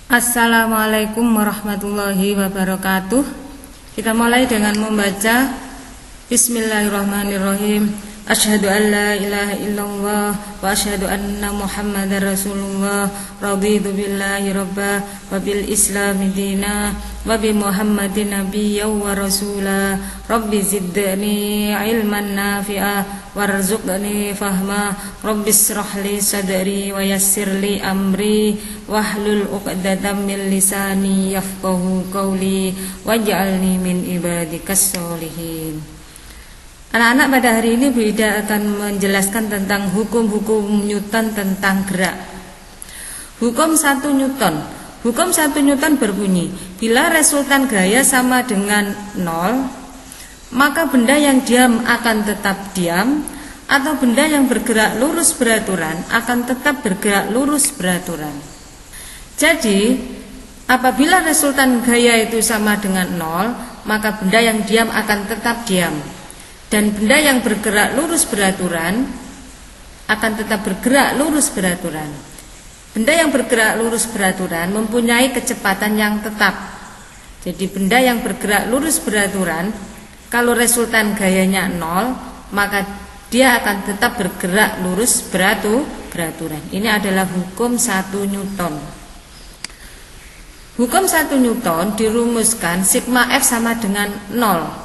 Assalamualaikum warahmatullahi wabarakatuh. Kita mulai dengan membaca Bismillahirrahmanirrahim. Asyhadu an la ilaha illallah wa asyhadu anna Muhammadar Rasulullah. Raditu billahi rabba wa bil islami dina wa bi Muhammadin nabiyyan wa rasula. Rabbi zidni ilman nafi'a warzuqni fahma. Rabbi israh li sadri wa yassir li amri wahlul 'uqdatam min lisani yafqahu qawli waj'alni min ibadikas sholihin. Anak-anak, pada hari ini Bu Ida akan menjelaskan tentang hukum-hukum Newton tentang gerak. Hukum 1 Newton. Hukum 1 Newton berbunyi, bila resultan gaya sama dengan 0, maka benda yang diam akan tetap diam, atau benda yang bergerak lurus beraturan akan tetap bergerak lurus beraturan. Jadi, apabila resultan gaya itu sama dengan 0, maka benda yang diam akan tetap diam. Dan benda yang bergerak lurus beraturan akan tetap bergerak lurus beraturan. Benda yang bergerak lurus beraturan mempunyai kecepatan yang tetap. Jadi benda yang bergerak lurus beraturan, kalau resultan gayanya 0, maka dia akan tetap bergerak lurus beraturan. Ini adalah hukum 1 Newton. Hukum 1 Newton dirumuskan sigma F sama dengan 0.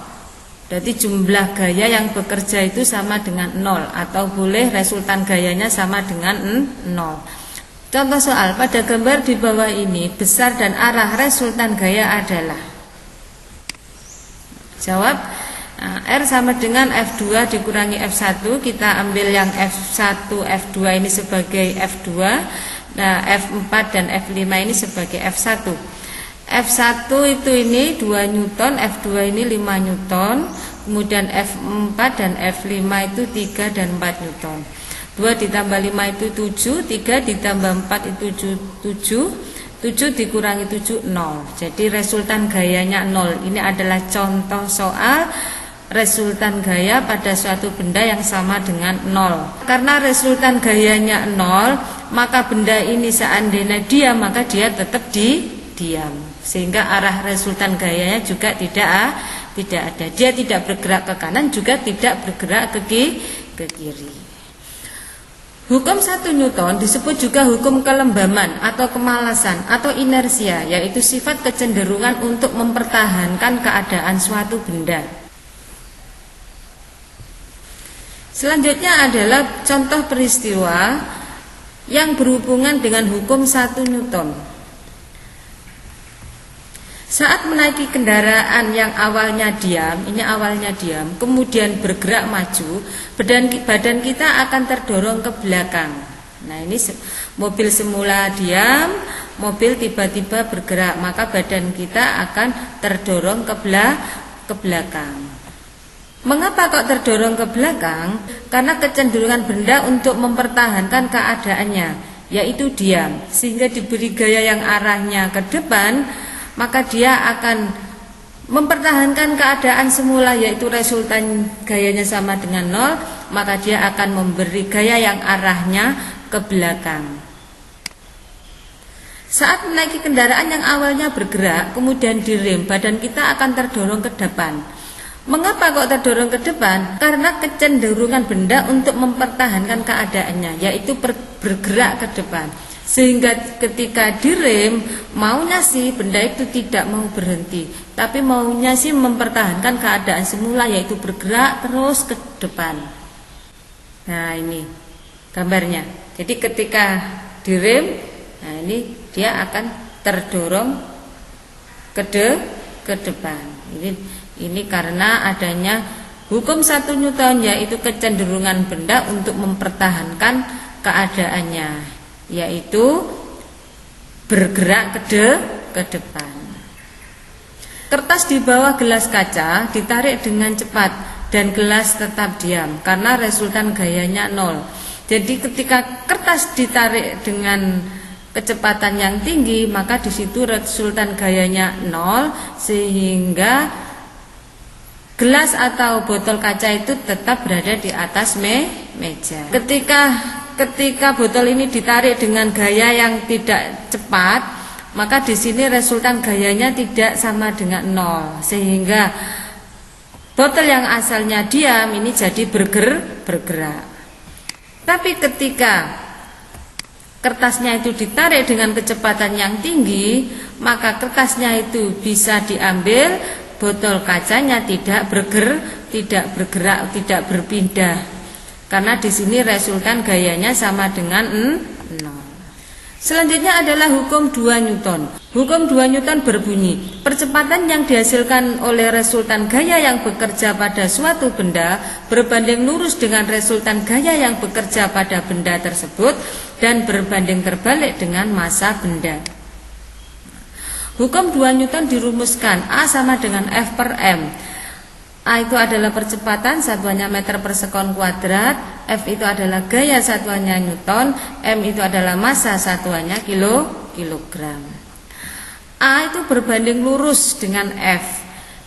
Jadi jumlah gaya yang bekerja itu sama dengan 0, atau boleh resultan gayanya sama dengan 0. Contoh soal, pada gambar di bawah ini besar dan arah resultan gaya adalah. Jawab, R sama dengan F2 dikurangi F1. Kita ambil yang F1, F2 ini sebagai F2. Nah, F4 dan F5 ini sebagai F1. F1 itu ini 2 Newton, F2 ini 5 Newton, kemudian F4 dan F5 itu 3 dan 4 Newton. 2 ditambah 5 itu 7, 3 ditambah 4 itu 7, 7 dikurangi 7, 0. Jadi resultan gayanya 0. Ini adalah contoh soal resultan gaya pada suatu benda yang sama dengan 0. Karena resultan gayanya 0, maka benda ini seandainya diam, maka dia tetap diam. Sehingga arah resultan gayanya juga tidak ada. Dia tidak bergerak ke kanan, juga tidak bergerak ke kiri. Hukum 1 Newton disebut juga hukum kelembaman atau kemalasan atau inersia, yaitu sifat kecenderungan untuk mempertahankan keadaan suatu benda. Selanjutnya adalah contoh peristiwa yang berhubungan dengan hukum 1 Newton. Saat menaiki kendaraan yang awalnya diam, ini awalnya diam, kemudian bergerak maju, badan kita akan terdorong ke belakang. Nah, ini mobil semula diam, mobil tiba-tiba bergerak, maka badan kita akan terdorong ke belakang. Mengapa kok terdorong ke belakang? Karena kecenderungan benda untuk mempertahankan keadaannya, yaitu diam, sehingga diberi gaya yang arahnya ke depan, maka dia akan mempertahankan keadaan semula, yaitu resultan gayanya sama dengan 0, maka dia akan memberi gaya yang arahnya ke belakang. Saat menaiki kendaraan yang awalnya bergerak, kemudian direm, badan kita akan terdorong ke depan. Mengapa kok terdorong ke depan? Karena kecenderungan benda untuk mempertahankan keadaannya, yaitu bergerak ke depan. Sehingga ketika direm, maunya sih benda itu tidak mau berhenti, tapi maunya sih mempertahankan keadaan semula, yaitu bergerak terus ke depan. Nah, ini gambarnya. Jadi ketika direm, nah ini dia akan terdorong ke depan. Ini karena adanya hukum 1 Newton, yaitu kecenderungan benda untuk mempertahankan keadaannya, yaitu bergerak ke depan. Kertas di bawah gelas kaca ditarik dengan cepat dan gelas tetap diam karena resultan gayanya 0. Jadi ketika kertas ditarik dengan kecepatan yang tinggi, maka di situ resultan gayanya 0, sehingga gelas atau botol kaca itu tetap berada di atas meja. Ketika botol ini ditarik dengan gaya yang tidak cepat, maka di sini resultan gayanya tidak sama dengan 0, sehingga botol yang asalnya diam ini jadi bergerak. Tapi ketika kertasnya itu ditarik dengan kecepatan yang tinggi, maka kertasnya itu bisa diambil, botol kacanya tidak bergerak, tidak berpindah. Karena di sini resultan gayanya sama dengan 0. Selanjutnya adalah hukum 2 Newton. Hukum 2 Newton berbunyi, percepatan yang dihasilkan oleh resultan gaya yang bekerja pada suatu benda berbanding lurus dengan resultan gaya yang bekerja pada benda tersebut dan berbanding terbalik dengan massa benda. Hukum 2 Newton dirumuskan A sama dengan F per M. A itu adalah percepatan, satuannya meter per sekon kuadrat. F itu adalah gaya, satuannya Newton. M itu adalah massa, satuannya kilogram. A itu berbanding lurus dengan F.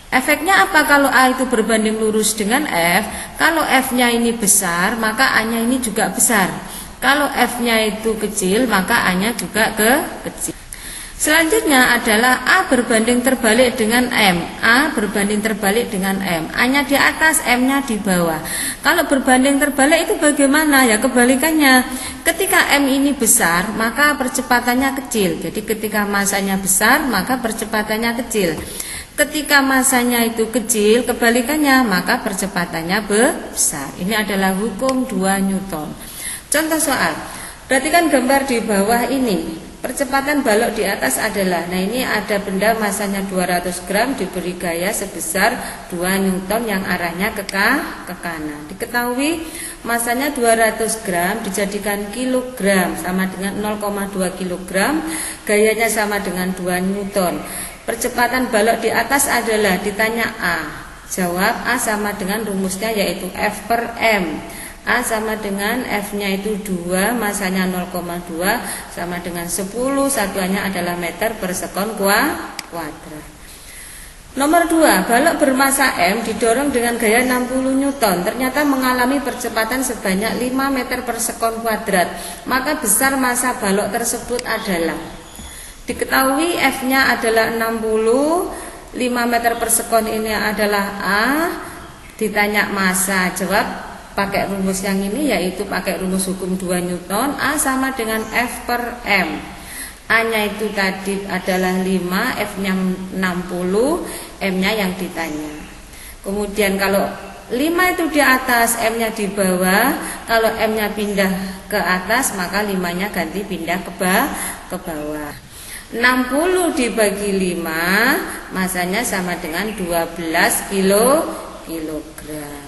Efeknya apa kalau A itu berbanding lurus dengan F? Kalau F-nya ini besar, maka A-nya ini juga besar. Kalau F-nya itu kecil, maka A-nya juga kecil. Selanjutnya adalah A berbanding terbalik dengan M. A berbanding terbalik dengan M. A-nya di atas, M-nya di bawah. Kalau berbanding terbalik itu bagaimana? Ya kebalikannya. Ketika M ini besar, maka percepatannya kecil. Jadi ketika masanya besar, maka percepatannya kecil. Ketika masanya itu kecil, kebalikannya, maka percepatannya besar. Ini adalah hukum 2 Newton. Contoh soal. Perhatikan gambar di bawah ini. Percepatan balok di atas adalah, nah ini ada benda masanya 200 gram diberi gaya sebesar 2 Newton yang arahnya ke kanan. Diketahui masanya 200 gram dijadikan kilogram sama dengan 0,2 kilogram, gayanya sama dengan 2 Newton. Percepatan balok di atas adalah, ditanya A. Jawab A sama dengan rumusnya yaitu F per M. A sama dengan F-nya itu 2, masanya 0,2 sama dengan 10, satuannya adalah meter per sekon kuadrat. Nomor 2, balok bermasa M didorong dengan gaya 60 Newton, ternyata mengalami percepatan sebanyak 5 meter per sekon kuadrat. Maka besar massa balok tersebut adalah, diketahui F-nya adalah 60, 5 meter per sekon ini adalah A. Ditanya massa, jawab pakai rumus yang ini, yaitu pakai rumus hukum 2 Newton. A sama dengan F per M. A nya itu tadi adalah 5, F nya 60, M nya yang ditanya. Kemudian kalau 5 itu di atas, M nya di bawah. Kalau M nya pindah ke atas, maka 5 nya ganti pindah ke bawah. 60 dibagi 5, masanya sama dengan 12 kilogram.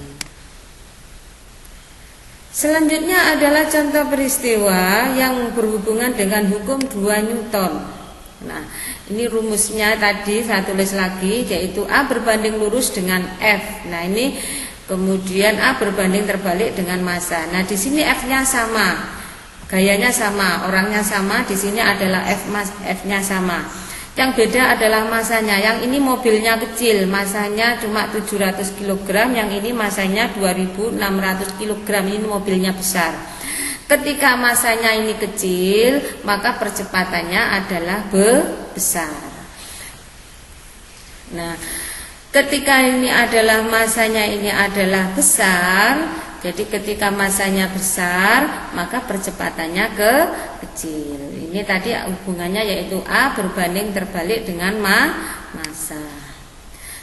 Selanjutnya adalah contoh peristiwa yang berhubungan dengan hukum 2 Newton. Nah, ini rumusnya tadi saya tulis lagi, yaitu A berbanding lurus dengan F. Nah, ini kemudian A berbanding terbalik dengan massa. Nah, di sini F-nya sama, gayanya sama, orangnya sama. Di sini adalah F-nya sama. Yang beda adalah masanya. Yang ini mobilnya kecil, masanya cuma 700 kg. Yang ini masanya 2600 kg. Ini mobilnya besar. Ketika masanya ini kecil, maka percepatannya adalah besar. Nah, ketika ini adalah masanya ini adalah besar, jadi ketika masanya besar, maka percepatannya kecil. Ini tadi hubungannya yaitu A berbanding terbalik dengan massa.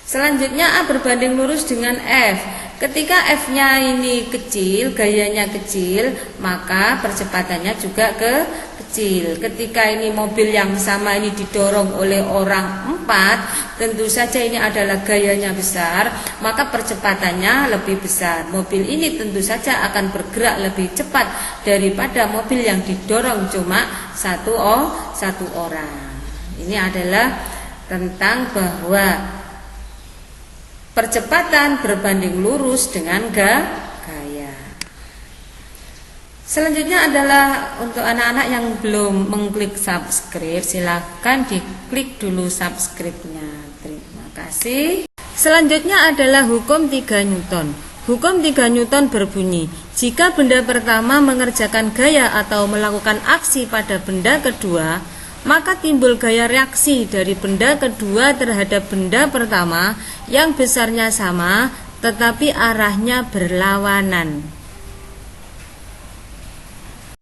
Selanjutnya A berbanding lurus dengan F. Ketika F-nya ini kecil, gayanya kecil, maka percepatannya juga kecil. Ketika ini mobil yang sama ini didorong oleh orang 4, tentu saja ini adalah gayanya besar, maka percepatannya lebih besar. Mobil ini tentu saja akan bergerak lebih cepat daripada mobil yang didorong cuma satu orang. Ini adalah tentang bahwa percepatan berbanding lurus dengan gaya. Selanjutnya adalah untuk anak-anak yang belum mengklik subscribe, silahkan diklik dulu subscribe-nya. Terima kasih. Selanjutnya adalah hukum 3 Newton. Hukum 3 Newton berbunyi, jika benda pertama mengerjakan gaya atau melakukan aksi pada benda kedua, maka timbul gaya reaksi dari benda kedua terhadap benda pertama yang besarnya sama tetapi arahnya berlawanan.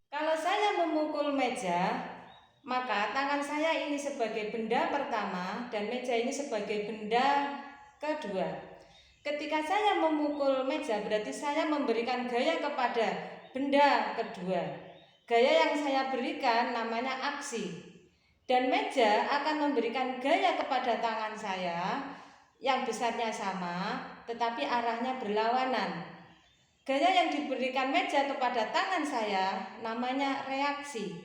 Kalau saya memukul meja, maka tangan saya ini sebagai benda pertama dan meja ini sebagai benda kedua. Ketika saya memukul meja berarti saya memberikan gaya kepada benda kedua. Gaya yang saya berikan namanya aksi. Dan meja akan memberikan gaya kepada tangan saya yang besarnya sama tetapi arahnya berlawanan. Gaya yang diberikan meja kepada tangan saya namanya reaksi.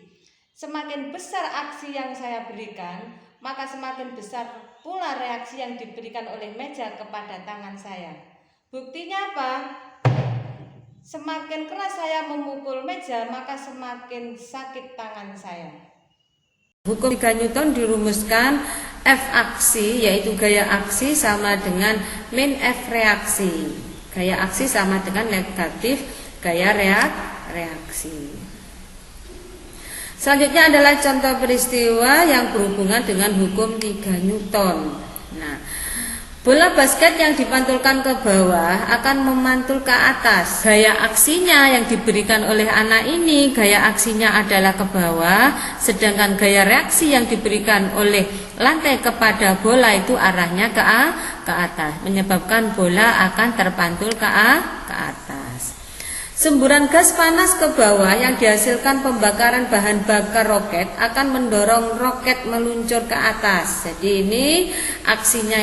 Semakin besar aksi yang saya berikan, maka semakin besar pula reaksi yang diberikan oleh meja kepada tangan saya. Buktinya apa? Semakin keras saya memukul meja, maka semakin sakit tangan saya. Hukum 3 Newton dirumuskan F aksi yaitu gaya aksi sama dengan min F reaksi. Gaya aksi sama dengan negatif gaya reaksi. Selanjutnya adalah contoh peristiwa yang berhubungan dengan hukum 3 Newton. Nah, bola basket yang dipantulkan ke bawah akan memantul ke atas. Gaya aksinya yang diberikan oleh anak ini, gaya aksinya adalah ke bawah, sedangkan gaya reaksi yang diberikan oleh lantai kepada bola itu arahnya ke atas, menyebabkan bola akan terpantul ke atas. Semburan gas panas ke bawah yang dihasilkan pembakaran bahan bakar roket akan mendorong roket meluncur ke atas. Jadi ini aksinya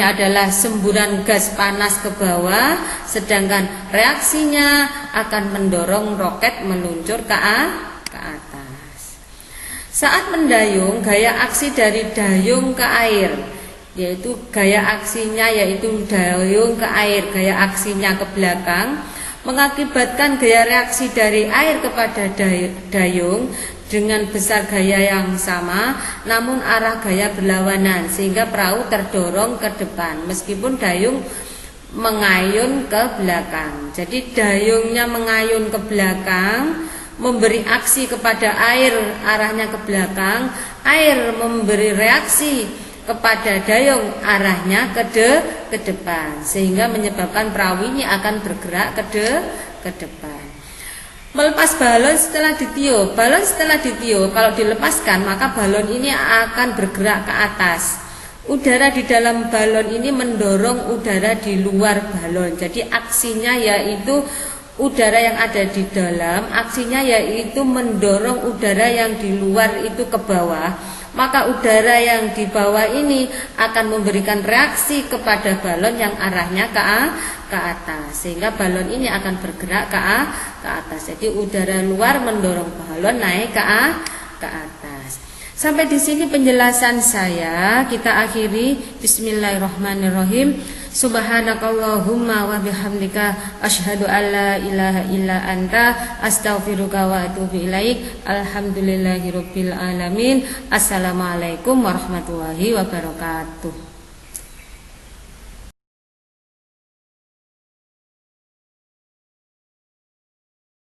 adalah semburan gas panas ke bawah, sedangkan reaksinya akan mendorong roket meluncur ke atas. Saat mendayung, gaya aksi dari dayung ke air, yaitu gaya aksinya yaitu dayung ke air, gaya aksinya ke belakang, mengakibatkan gaya reaksi dari air kepada dayung dengan besar gaya yang sama namun arah gaya berlawanan, sehingga perahu terdorong ke depan meskipun dayung mengayun ke belakang. Jadi dayungnya mengayun ke belakang, memberi aksi kepada air arahnya ke belakang, air memberi reaksi kepada dayung arahnya ke depan, sehingga menyebabkan perahu ini akan bergerak ke depan. Melepas balon setelah ditiup. Balon setelah ditiup kalau dilepaskan maka balon ini akan bergerak ke atas. Udara di dalam balon ini mendorong udara di luar balon. Jadi aksinya yaitu udara yang ada di dalam, aksinya yaitu mendorong udara yang di luar itu ke bawah. Maka udara yang di bawah ini akan memberikan reaksi kepada balon yang arahnya ke atas, sehingga balon ini akan bergerak ke atas. Jadi udara luar mendorong balon naik ke atas. Sampai di sini penjelasan saya, kita akhiri. Bismillahirrahmanirrahim. Subhanakallahumma wa bihamdika asyhadu an la ilaha illa anta astaghfiruka wa atubu ilaik. Alhamdulillahirabbil alamin. Assalamualaikum warahmatullahi wabarakatuh.